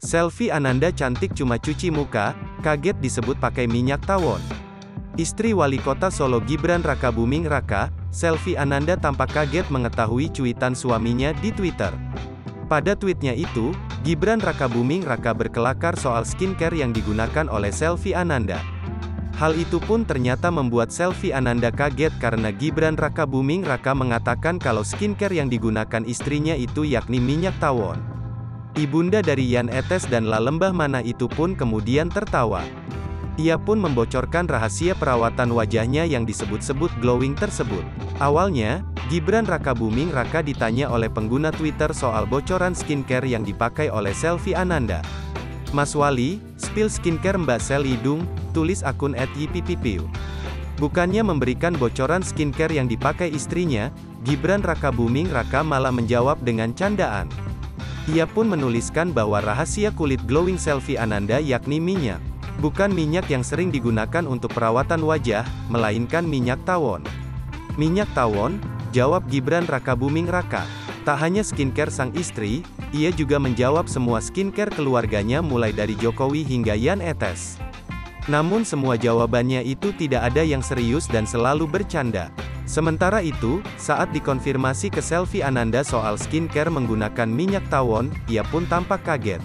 Selfie Ananda cantik cuma cuci muka, kaget disebut pakai minyak tawon. Istri Wali Kota Solo Gibran Rakabuming Raka, Selfie Ananda tampak kaget mengetahui cuitan suaminya di Twitter. Pada tweetnya itu, Gibran Rakabuming Raka berkelakar soal skincare yang digunakan oleh Selfie Ananda. Hal itu pun ternyata membuat Selfie Ananda kaget karena Gibran Rakabuming Raka mengatakan kalau skincare yang digunakan istrinya itu yakni minyak tawon. Ibunda dari Yan Etes dan La Lembah Mana itu pun kemudian tertawa. Ia pun membocorkan rahasia perawatan wajahnya yang disebut-sebut glowing tersebut. Awalnya, Gibran Rakabuming Raka ditanya oleh pengguna Twitter soal bocoran skincare yang dipakai oleh Selfie Ananda. "Mas Wali, spill skincare Mbak Sel hidung," tulis akun @yippipipiu. Bukannya memberikan bocoran skincare yang dipakai istrinya, Gibran Rakabuming Raka malah menjawab dengan candaan. Ia pun menuliskan bahwa rahasia kulit glowing Selfie Ananda yakni minyak. Bukan minyak yang sering digunakan untuk perawatan wajah, melainkan minyak tawon. "Minyak tawon?" jawab Gibran Rakabuming Raka. Tak hanya skincare sang istri, ia juga menjawab semua skincare keluarganya mulai dari Jokowi hingga Yan Etes. Namun semua jawabannya itu tidak ada yang serius dan selalu bercanda. Sementara itu, saat dikonfirmasi ke Selfie Ananda soal skincare menggunakan minyak tawon, ia pun tampak kaget.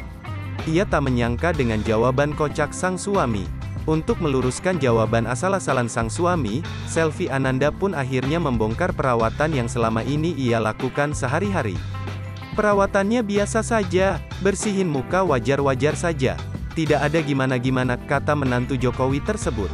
Ia tak menyangka dengan jawaban kocak sang suami. Untuk meluruskan jawaban asal-asalan sang suami, Selfie Ananda pun akhirnya membongkar perawatan yang selama ini ia lakukan sehari-hari. "Perawatannya biasa saja, bersihin muka wajar-wajar saja. Tidak ada gimana-gimana," kata menantu Jokowi tersebut.